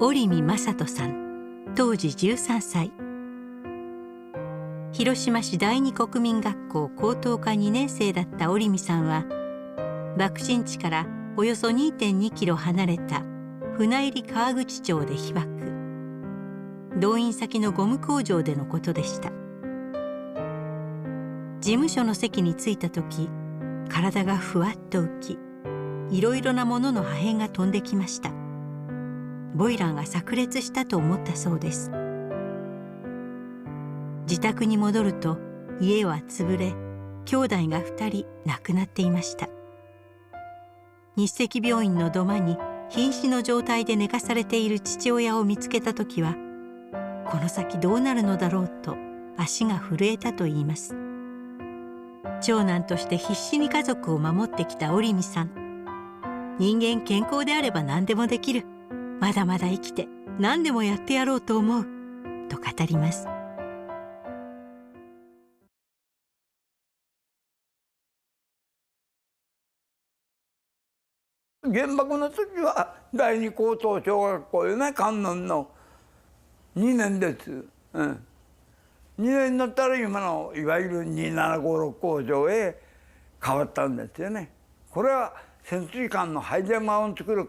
折見正人さん、当時13歳。広島市第二国民学校高等科2年生だった折見さんは、爆心地からおよそ 2.2 キロ離れた船入川口町で被爆。動員先のゴム工場でのことでした。事務所の席に着いた時、体がふわっと浮き、いろいろなものの破片が飛んできました。ボイラーが炸裂したと思ったそうです。自宅に戻ると家は潰れ、兄弟が2人亡くなっていました。日赤病院の土間に瀕死の状態で寝かされている父親を見つけた時は、この先どうなるのだろうと足が震えたといいます。長男として必死に家族を守ってきた折見さん。人間健康であれば何でもできる。まだまだ生きて何でもやってやろうと思う。と語ります。原爆の時は第二高等小学校よね、観音の2年です。2年になったら今のいわゆる2756工場へ変わったんですよね。これは潜水艦の配電盤を作る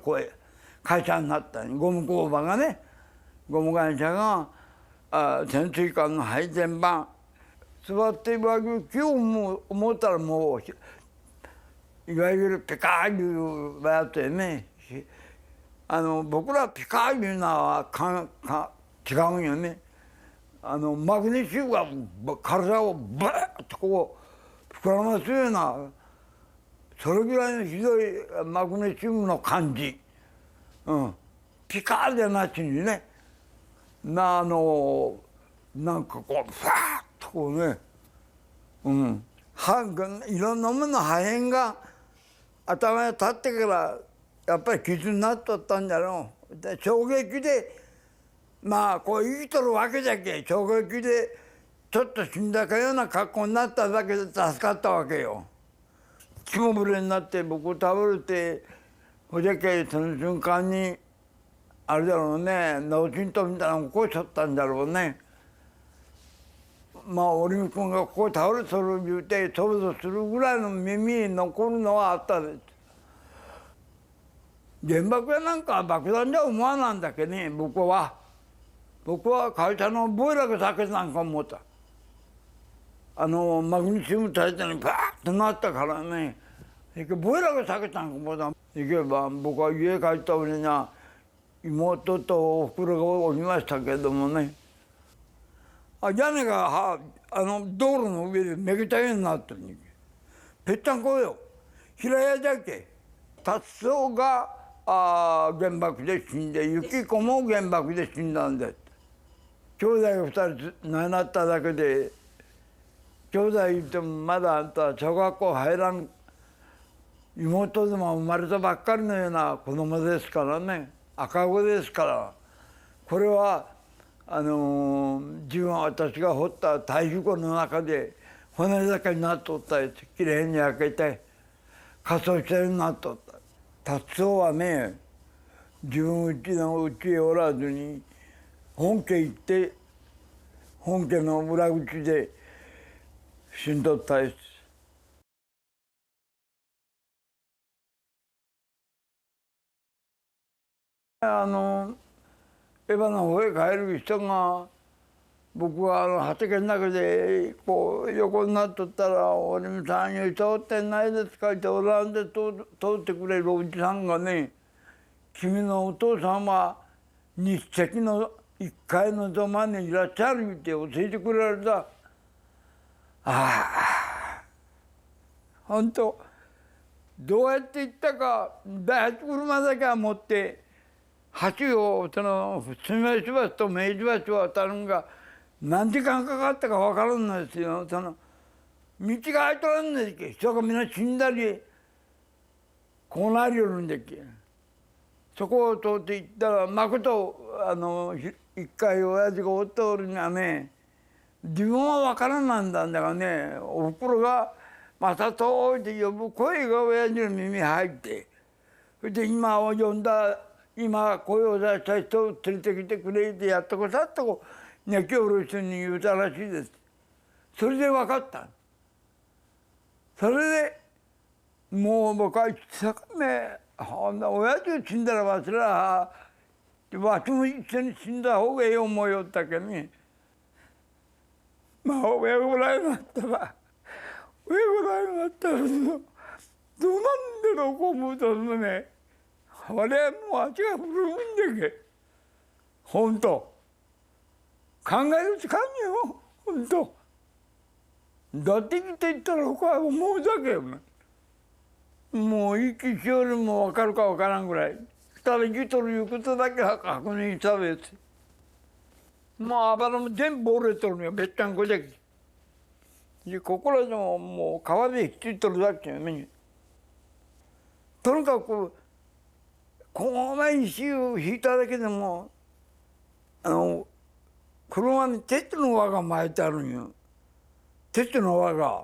会社になったゴム工場がね、ゴム会社が潜水艦の配電盤座って和牛機を思ったらもういわゆるピカーいうやつでね、僕らピカーいうのは違うよね。マグネシウムが体をブーッとこう膨らますような、それぐらいのひどいマグネシウムの感じ、ピカーじゃなしにね、なんかこうファーッとこうね、いろんなものの破片が頭に立ってからやっぱり傷になっとったんだろう。で衝撃でこう生きとるわけじゃけ、衝撃でちょっと死んだかような格好になっただけで助かったわけよ。血もぶれになって僕を倒れて、ほじゃけその瞬間にあれだろうね、脳震盪みたいなの起こしちゃったんだろうね。折見君がここ倒れとる言うて想像するぐらいの耳に残るのはあったです。原爆やなんか爆弾じゃ思わなんだけどね、僕は会社のボイラーが避けなんか思った。マグネシウム体制にバーッとなったからね、ボイラーが避けたんか思った。いけば僕は家帰った折には妹とおふくろがおりましたけどもね、屋根が道路の上でめげたようになってるんぺったんこよ。平屋じゃけ。達夫が原爆で死んで、幸子も原爆で死んだんです。兄弟が2人亡くなっただけで、兄弟言ってもまだあんた小学校入らん、妹でも生まれたばっかりのような子供ですからね、赤子ですから。これは自分は私が掘った堆肥庫の中で骨だけになっとったやつ、きれいに焼けて仮装してるようになっとった。達夫はね、自分うちへおらずに本家行って、本家の裏口で死んどったやつ。エヴァの方へ帰る人が、僕は畑の中でこう横になっとったら「折見さんに通ってないですか?」ってオランダで通ってくれるおじさんがね「君のお父さんは日赤の1階の土間にいらっしゃる」って教えてくれられた。ああ本当どうやって行ったか、第8車だけは持って橋を住吉橋と明治橋を渡るのが何時間かかったか分からんのですよ。道が空いとらんのですけ、人がみんな死んだりこうなりよるんですけ。そこを通って行ったらまこと一回親父がおっておるにはね、自分は分からなんだんだがね、おふくろが「またと」って呼ぶ声が親父の耳に入って、それで今を呼んだ今声を出した人を連れてきてくれってやってくださったと熱狂の人に言うたらしいです。それで分かった。それでもう僕は一生懸命ほんな親父が死んだらわしらわしも一緒に死んだ方がええ思いよったけどね。まあ親ぐらいになったら親ぐらいになったらどうなんだろうこう思うとね、我々も足が古いんだけ本当考えるしかんよ本当。だって生きていったら他は思うだけよ。もう息しよりも分かるか分からんぐらい。ただ生きとるいうことだけは確認したべつ。もうあばらも全部折れとるのよ、べったんこじゃき。でここらでももう川で引きとるだけよね。とにかくこの前石を引いただけでも車に鉄の輪が巻いてあるんよ。鉄の輪が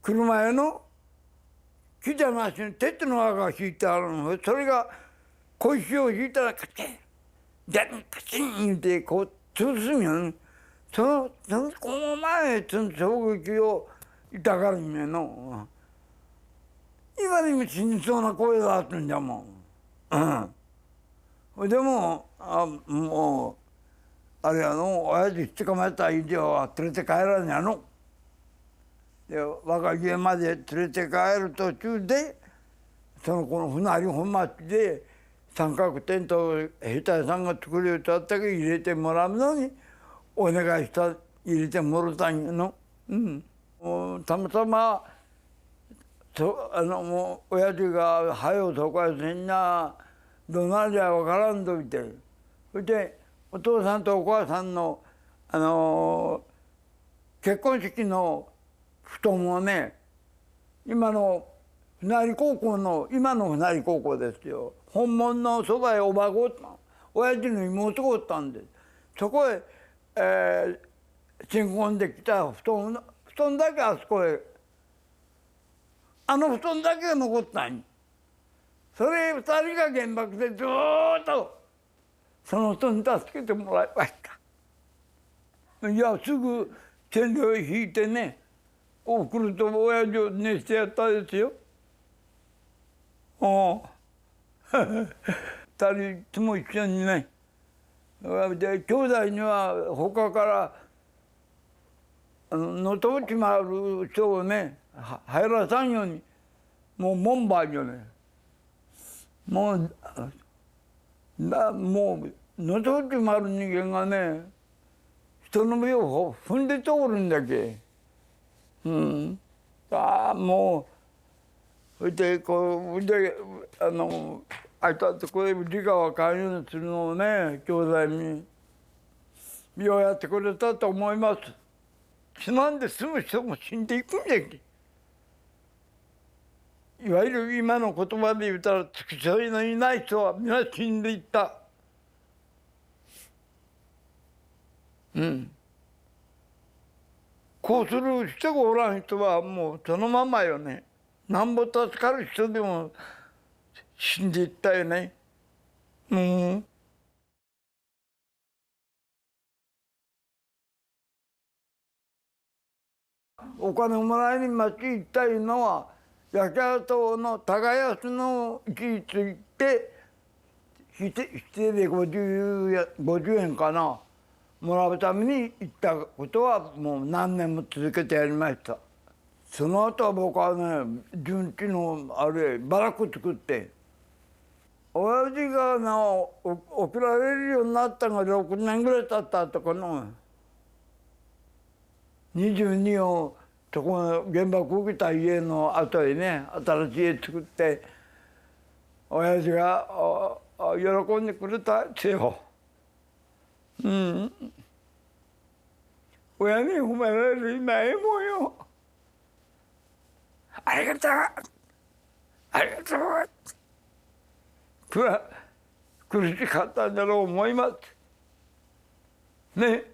車への木じゃなしに鉄の輪が引いてあるの。それが小石を引いたらカチンジャンカチン言うてこう潰すんよね。この前その衝撃を痛がるんやの。今でも死にそうな声があったんじゃもん。うん。でももうあれやの親父捕まえた以上は連れて帰らんやの。で若家まで連れて帰る途中でその子の船有本町で三角テントを兵隊さんが作るようとあったけど入れてもらうのにお願いした入れてもらったんやの。うん。もうたまたまもう親父が「はよそこへせんなどなりゃ分からん」と言って、そしてお父さんとお母さんの結婚式の布団をね、今の船有高校の今の船有高校ですよ、本物のそばへおばがおった親父の妹がおったんです。そこへ、新婚できた布団だけあそこへ布団だけが残ったん。それ2人が原爆でずっとその人に助けてもらいました。いやすぐ線路へ引いてね送ると親父を寝してやったですよ。2人いつも一緒にね。で兄弟には他から能登内回る人をね入らさんようにもう門番よね。もう能登内回る人間がね人の目を踏んで通るんだけ。もうそれでこうであいたとこへ理が分かるようにするのをね兄弟にようやってくれたと思います。死なんで済む人も死んでいくんじゃけ。いわゆる今の言葉で言ったら付き添いのいない人は皆死んでいった。こうする人がおらん人はもうそのままよね。なんぼ助かる人でも死んでいったよね。お金もらいに町行ったいうのは焼け跡の耕すの位置について指定で50円かなもらうために行ったことはもう何年も続けてやりました。その後は僕はね順地のあれバラック作って親父が送られるようになったのが6年ぐらい経った後かな。22をそこの原爆受けた家の後へね新しい家作って親父が喜んでくれたですよ。親に褒められる今ええもんよ。ありがとうありがとう苦しかったんだろう思いますね。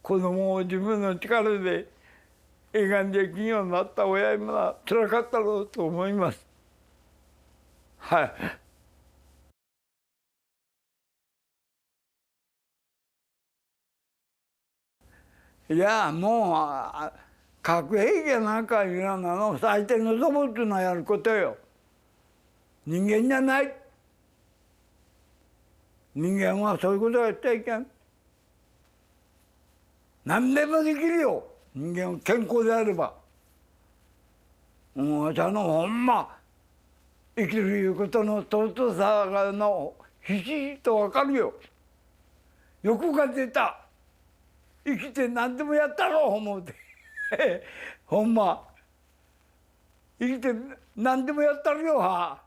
子供を自分の力で映画できんようになった親にはつらかったろうと思います。はい。いやもう核兵器やなんかいうようなの最低のロボットのやることよ。人間じゃない。人間はそういうことはやってはいけん。何でもできるよ、人間は健康であれば。もうじゃのほんま生きるいうことの尊さがのひしひしと分かるよ。欲が出た、生きて何でもやったろう思うてほんま生きて何でもやったるよは。